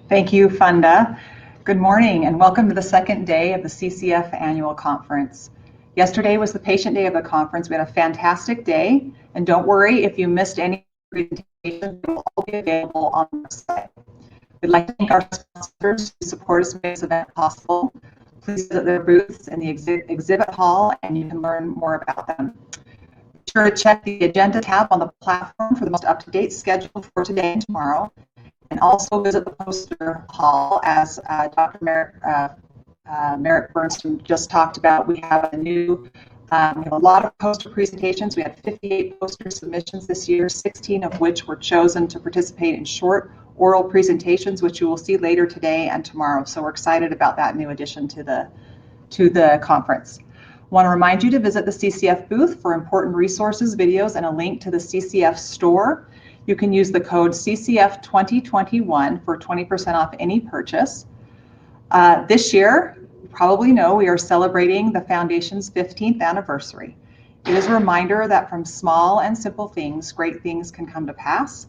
Thank you, Funda. Good morning and welcome to the second day of the CCF Annual Conference. Yesterday was the patient day of the conference. We had a fantastic day, and don't worry if you missed any presentations, they will all be available on the website. We'd like to thank our sponsors who support us to make this event possible. Please visit their booths in the exhibit hall and you can learn more about them. Be sure to check the agenda tab on the platform for the most up-to-date schedule for today and tomorrow. And also visit the poster hall, as Dr. Merritt Bernstein just talked about. We have we have a lot of poster presentations. We had 58 poster submissions this year, 16 of which were chosen to participate in short oral presentations, which you will see later today and tomorrow. So we're excited about that new addition to the conference. I want to remind you to visit the CCF booth for important resources, videos, and a link to the CCF store. You can use the code CCF2021 for 20% off any purchase. This year, you probably know we are celebrating the Foundation's 15th anniversary. It is a reminder that from small and simple things, great things can come to pass.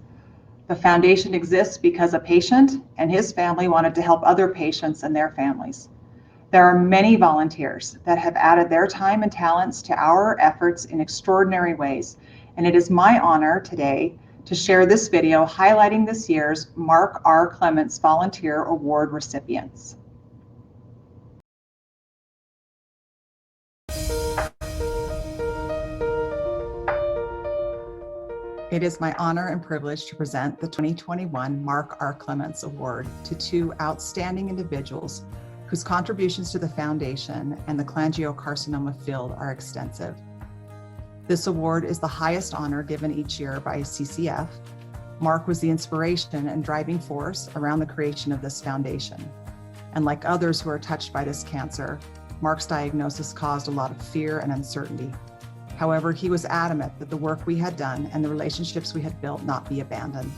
The Foundation exists because a patient and his family wanted to help other patients and their families. There are many volunteers that have added their time and talents to our efforts in extraordinary ways, and it is my honor today to share this video highlighting this year's Mark R. Clements Volunteer Award recipients. It is my honor and privilege to present the 2021 Mark R. Clements Award to two outstanding individuals whose contributions to the Foundation and the cholangiocarcinoma field are extensive. This award is the highest honor given each year by CCF. Mark was the inspiration and driving force around the creation of this foundation. And like others who are touched by this cancer, Mark's diagnosis caused a lot of fear and uncertainty. However, he was adamant that the work we had done and the relationships we had built not be abandoned.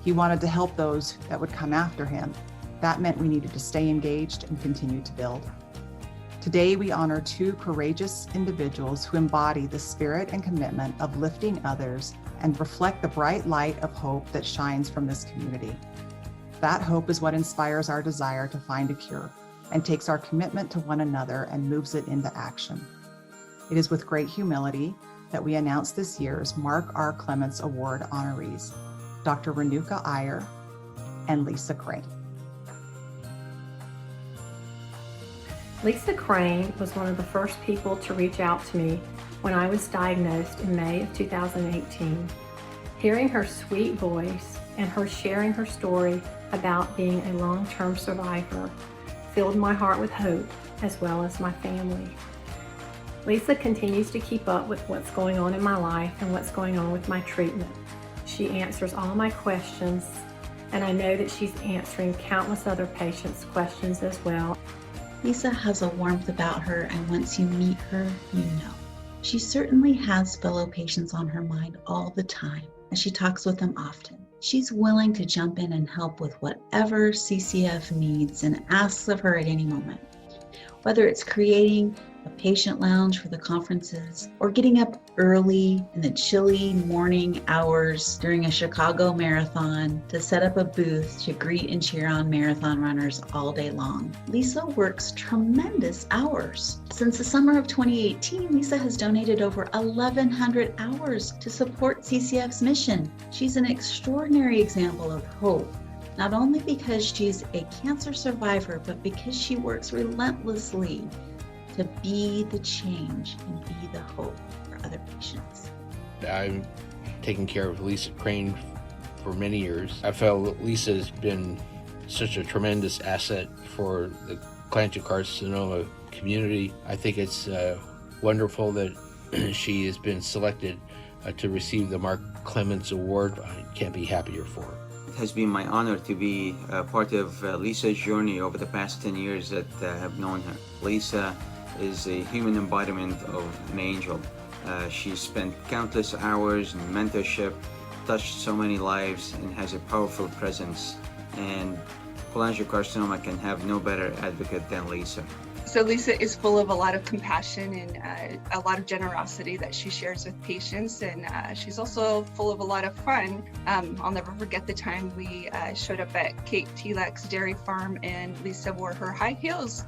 He wanted to help those that would come after him. That meant we needed to stay engaged and continue to build. Today, we honor two courageous individuals who embody the spirit and commitment of lifting others and reflect the bright light of hope that shines from this community. That hope is what inspires our desire to find a cure and takes our commitment to one another and moves it into action. It is with great humility that we announce this year's Mark R. Clements Award honorees, Dr. Renuka Iyer and Lisa Crane. Lisa Crane was one of the first people to reach out to me when I was diagnosed in May of 2018. Hearing her sweet voice and her sharing her story about being a long-term survivor filled my heart with hope, as well as my family. Lisa continues to keep up with what's going on in my life and what's going on with my treatment. She answers all my questions, and I know that she's answering countless other patients' questions as well. Lisa has a warmth about her, and once you meet her, you know. She certainly has fellow patients on her mind all the time, and she talks with them often. She's willing to jump in and help with whatever CCF needs and asks of her at any moment. Whether it's creating a patient lounge for the conferences or getting up early in the chilly morning hours during a Chicago marathon to set up a booth to greet and cheer on marathon runners all day long. Lisa works tremendous hours. Since the summer of 2018, Lisa has donated over 1,100 hours to support CCF's mission. She's an extraordinary example of hope, not only because she's a cancer survivor, but because she works relentlessly to be the change and be the hope for other patients. I've taken care of Lisa Crane for many years. I felt that Lisa's been such a tremendous asset for the cholangiocarcinoma community. I think it's wonderful that she has been selected to receive the Mark Clements Award. I can't be happier for her. It has been my honor to be part of Lisa's journey over the past 10 years that I have known her. Lisa is a human embodiment of an angel. She's spent countless hours in mentorship, touched so many lives, and has a powerful presence. And cholangiocarcinoma can have no better advocate than Lisa. So Lisa is full of a lot of compassion and a lot of generosity that she shares with patients, and she's also full of a lot of fun. I'll never forget the time we showed up at Kate Telak's dairy farm and Lisa wore her high heels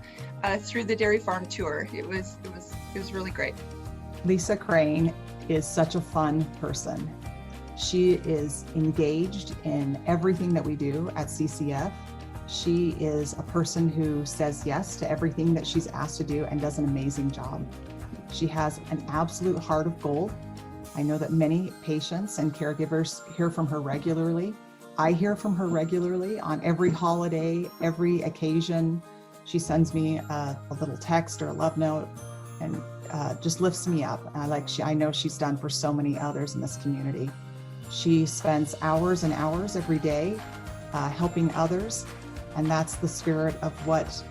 through the dairy farm tour. It was really great. Lisa Crane is such a fun person. She is engaged in everything that we do at CCF. She is a person who says yes to everything that she's asked to do and does an amazing job. She has an absolute heart of gold. I know that many patients and caregivers hear from her regularly. I hear from her regularly on every holiday, every occasion. She sends me a little text or a love note and just lifts me up. I know she's done for so many others in this community. She spends hours and hours every day helping others. And that's the spirit of what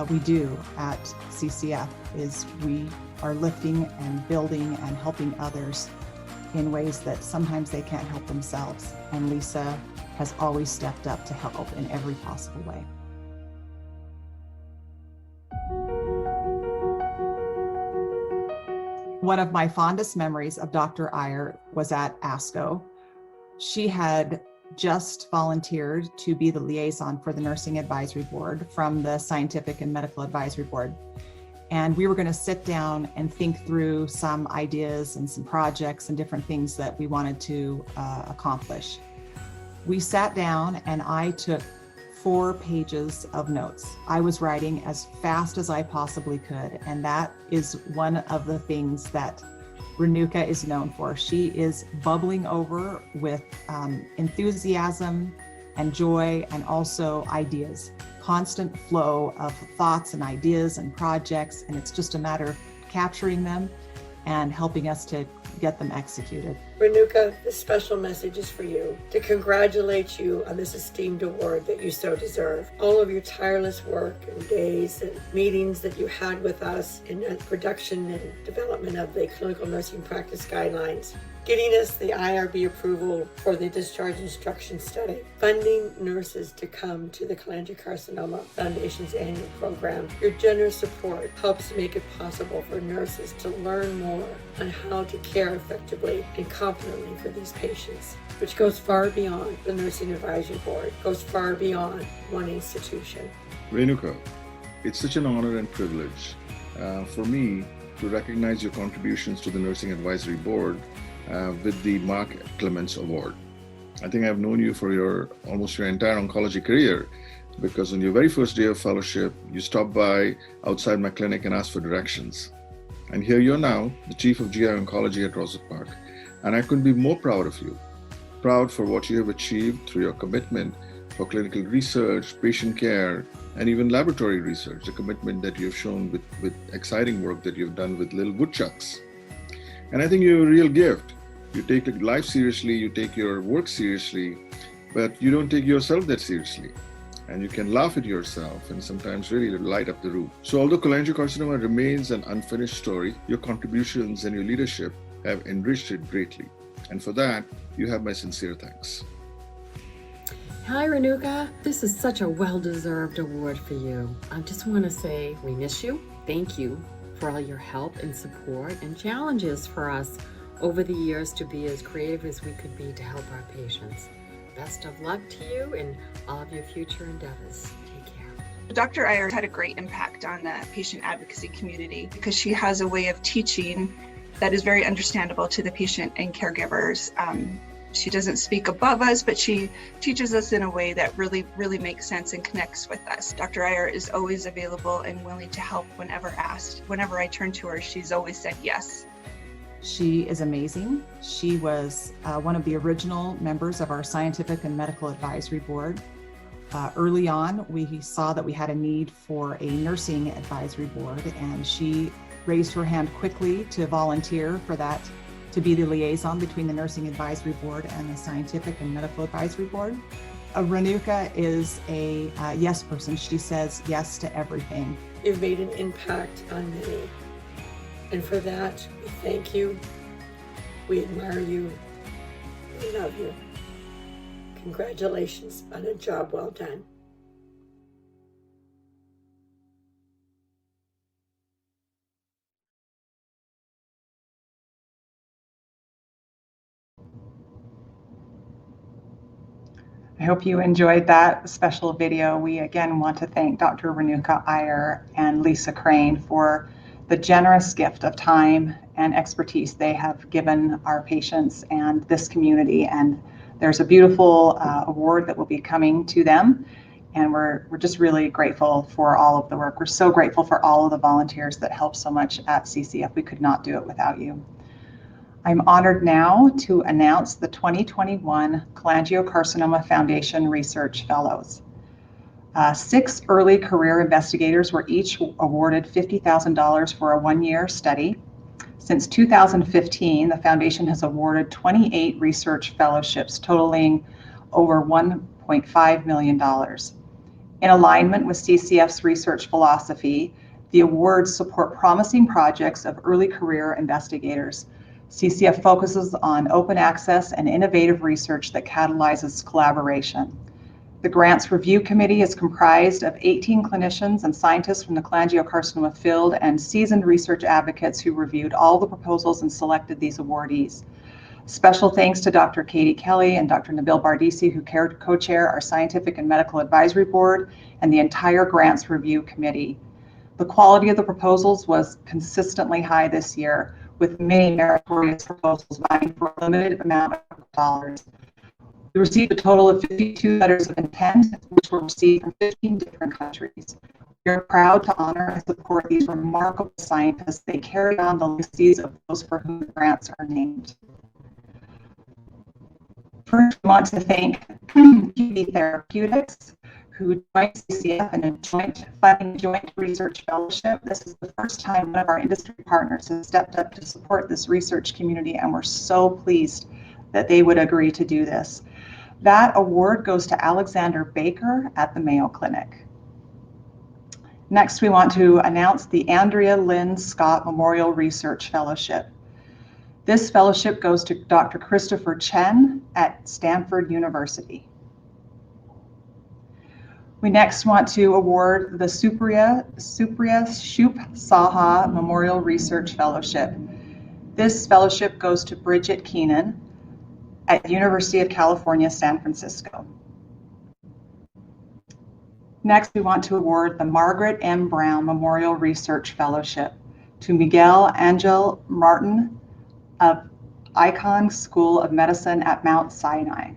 we do at CCF, is we are lifting and building and helping others in ways that sometimes they can't help themselves. And Lisa has always stepped up to help in every possible way. One of my fondest memories of Dr. Iyer was at ASCO. She had just volunteered to be the liaison for the Nursing Advisory Board from the Scientific and Medical Advisory Board. And we were going to sit down and think through some ideas and some projects and different things that we wanted to accomplish. We sat down and I took 4 pages of notes. I was writing as fast as I possibly could. And that is one of the things that Renuka is known for. She is bubbling over with enthusiasm and joy and also ideas, constant flow of thoughts and ideas and projects. And it's just a matter of capturing them and helping us to get them executed. Renuka, this special message is for you, to congratulate you on this esteemed award that you so deserve. All of your tireless work and days and meetings that you had with us in the production and development of the clinical nursing practice guidelines, getting us the IRB approval for the discharge instruction study, funding nurses to come to the Cholangiocarcinoma Foundation's annual program. Your generous support helps make it possible for nurses to learn more on how to care effectively and competently for these patients, which goes far beyond the Nursing Advisory Board, goes far beyond one institution. Renuka, it's such an honor and privilege for me to recognize your contributions to the Nursing Advisory Board with the Mark Clements Award. I think I've known you for almost your entire oncology career, because on your very first day of fellowship, you stopped by outside my clinic and asked for directions. And here you're now, the Chief of GI Oncology at Rosette Park. And I couldn't be more proud of you. Proud for what you have achieved through your commitment for clinical research, patient care, and even laboratory research, the commitment that you've shown with exciting work that you've done with little woodchucks. And I think you're a real gift. You take life seriously, you take your work seriously, but you don't take yourself that seriously. And you can laugh at yourself and sometimes really light up the room. So although cholangiocarcinoma remains an unfinished story, your contributions and your leadership have enriched it greatly. And for that, you have my sincere thanks. Hi, Renuka. This is such a well-deserved award for you. I just want to say we miss you. Thank you for all your help and support and challenges for us over the years to be as creative as we could be to help our patients. Best of luck to you in all of your future endeavors. Take care. Dr. Iyer had a great impact on the patient advocacy community because she has a way of teaching that is very understandable to the patient and caregivers. She doesn't speak above us, but she teaches us in a way that really makes sense and connects with us. Dr. Iyer is always available and willing to help whenever asked. Whenever I turn to her, she's always said yes. She is amazing. She was one of the original members of our Scientific and Medical Advisory Board. Early on, we saw that we had a need for a nursing advisory board, and she raised her hand quickly to volunteer for that, to be the liaison between the Nursing Advisory Board and the Scientific and Medical Advisory Board. Renuka is a yes person. She says yes to everything. You've made an impact on many. And for that, we thank you, we admire you, we love you. Congratulations on a job well done. I hope you enjoyed that special video. We again want to thank Dr. Renuka Iyer and Lisa Crane for the generous gift of time and expertise they have given our patients and this community. And there's a beautiful award that will be coming to them. And we're just really grateful for all of the work. We're so grateful for all of the volunteers that help so much at CCF. We could not do it without you. I'm honored now to announce the 2021 Cholangiocarcinoma Foundation Research Fellows. 6 early career investigators were each awarded $50,000 for a one-year study. Since 2015, the foundation has awarded 28 research fellowships totaling over $1.5 million. In alignment with CCF's research philosophy, the awards support promising projects of early career investigators. CCF focuses on open access and innovative research that catalyzes collaboration. The Grants Review Committee is comprised of 18 clinicians and scientists from the cholangiocarcinoma field and seasoned research advocates who reviewed all the proposals and selected these awardees. Special thanks to Dr. Katie Kelly and Dr. Nabil Bardisi, who co-chair our Scientific and Medical Advisory Board and the entire Grants Review Committee. The quality of the proposals was consistently high this year, with many meritorious proposals vying for a limited amount of dollars. We received a total of 52 letters of intent, which were received from 15 different countries. We are proud to honor and support these remarkable scientists. They carry on the legacies of those for whom the grants are named. First, we want to thank QB Therapeutics, who joined CCF in a joint research fellowship. This is the first time one of our industry partners has stepped up to support this research community, and we're so pleased that they would agree to do this. That award goes to Alexander Baker at the Mayo Clinic. Next, we want to announce the Andrea Lynn Scott Memorial Research Fellowship. This fellowship goes to Dr. Christopher Chen at Stanford University. We next want to award the Supriya Shup Saha Memorial Research Fellowship. This fellowship goes to Bridget Keenan at University of California, San Francisco. Next, we want to award the Margaret M. Brown Memorial Research Fellowship to Miguel Angel Martin of Icahn School of Medicine at Mount Sinai.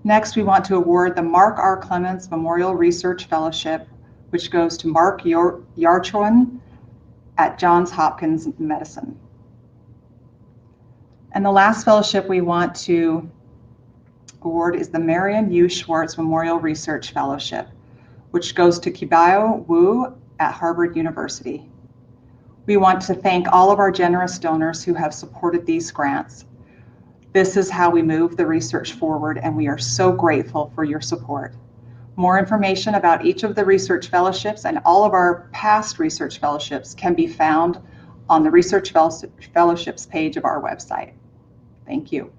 Next, we want to award the Mark R. Clements Memorial Research Fellowship, which goes to Mark Yarchwan at Johns Hopkins Medicine. And the last fellowship we want to award is the Marian U. Schwartz Memorial Research Fellowship, which goes to Kibao Wu at Harvard University. We want to thank all of our generous donors who have supported these grants. This is how we move the research forward, and we are so grateful for your support. More information about each of the research fellowships and all of our past research fellowships can be found on the Research Fellowships page of our website. Thank you.